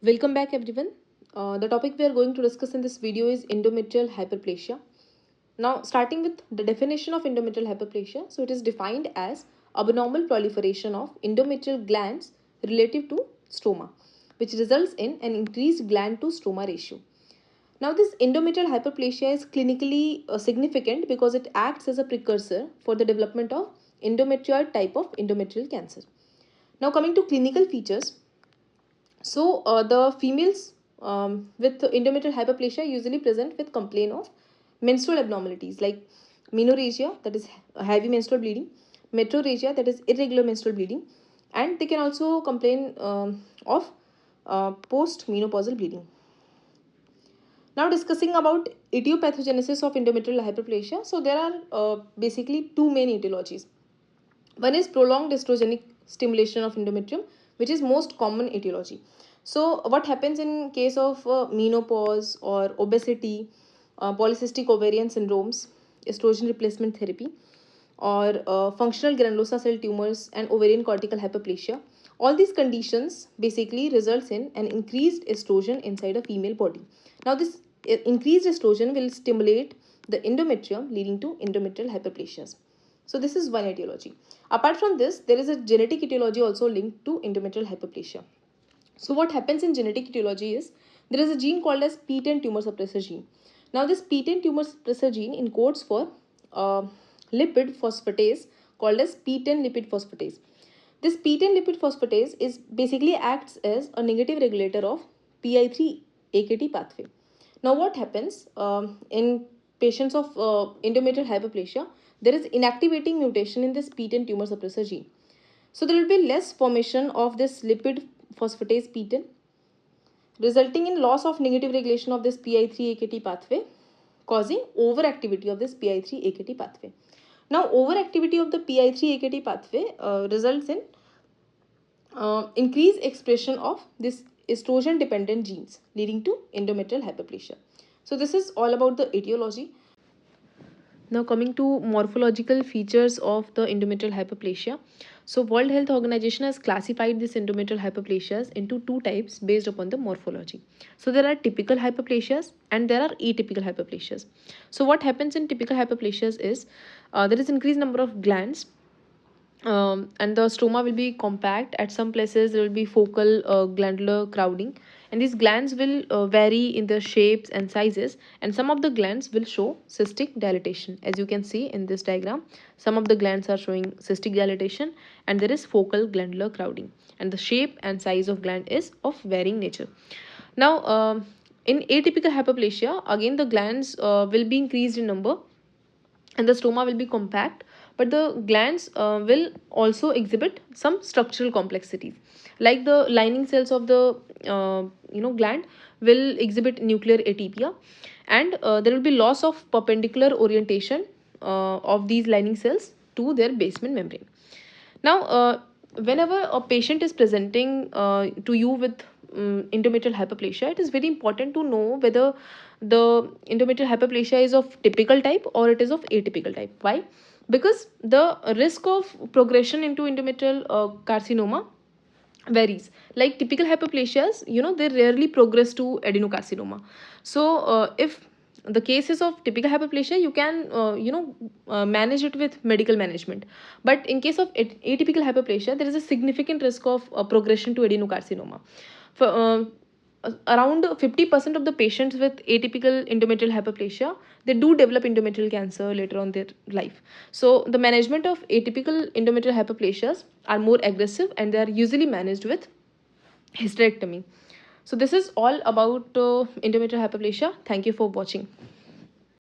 Welcome back everyone. The topic we are going to discuss in this video is endometrial hyperplasia. Now starting with the definition of endometrial hyperplasia. So it is defined as abnormal proliferation of endometrial glands relative to stroma, which results in an increased gland to stroma ratio. Now this endometrial hyperplasia is clinically significant because it acts as a precursor for the development of endometrioid type of endometrial cancer. Now coming to clinical features, the females with endometrial hyperplasia usually present with complaint of menstrual abnormalities like menorrhagia, that is heavy menstrual bleeding, metrorrhagia, that is irregular menstrual bleeding, and they can also complain of post-menopausal bleeding. Now discussing about etiopathogenesis of endometrial hyperplasia. So there are basically two main etiologies. One is prolonged estrogenic stimulation of endometrium, which is most common etiology. So what happens in case of menopause or obesity, polycystic ovarian syndromes, estrogen replacement therapy, or functional granulosa cell tumors and ovarian cortical hyperplasia. All these conditions basically results in an increased estrogen inside a female body. Now this increased estrogen will stimulate the endometrium, leading to endometrial hyperplasias. So this is one etiology. Apart from this, there is a genetic etiology also linked to endometrial hyperplasia. So what happens in genetic etiology is there is a gene called as P10 tumor suppressor gene. Now this P10 tumor suppressor gene encodes for lipid phosphatase called as P10 lipid phosphatase. This P10 lipid phosphatase is basically acts as a negative regulator of PI3 AKT pathway. Now what happens in patients of endometrial hyperplasia, there is inactivating mutation in this P10 tumor suppressor gene. So there will be less formation of this lipid phosphatase P10, resulting in loss of negative regulation of this PI3 AKT pathway, causing overactivity of this PI3 AKT pathway. Now overactivity of the PI3 AKT pathway results in increased expression of this estrogen dependent genes, leading to endometrial hyperplasia. So this is all about the etiology. Now coming to morphological features of the endometrial hyperplasia. So World Health Organization has classified this endometrial hyperplasias into two types based upon the morphology. So there are typical hyperplasias and there are atypical hyperplasias. So what happens in typical hyperplasias is there is increased number of glands, and the stroma will be compact. At some places there will be focal glandular crowding, and these glands will vary in their shapes and sizes, and some of the glands will show cystic dilatation. As you can see in this diagram, some of the glands are showing cystic dilatation and there is focal glandular crowding, and the shape and size of gland is of varying nature. Now in atypical hyperplasia, again the glands will be increased in number and the stroma will be compact, but the glands will also exhibit some structural complexities, like the lining cells of the gland will exhibit nuclear atypia, and there will be loss of perpendicular orientation of these lining cells to their basement membrane. Now whenever a patient is presenting to you with endometrial hyperplasia, it is very important to know whether the endometrial hyperplasia is of typical type or it is of atypical type. Why? Because the risk of progression into endometrial carcinoma varies. Like typical hyperplasias, they rarely progress to adenocarcinoma. So if the cases of typical hyperplasia, you can manage it with medical management, but in case of atypical hyperplasia, there is a significant risk of progression to adenocarcinoma. For around 50% of the patients with atypical endometrial hyperplasia, they do develop endometrial cancer later on their life. So the management of atypical endometrial hyperplasias are more aggressive and they are usually managed with hysterectomy. So this is all about endometrial hyperplasia. Thank you for watching.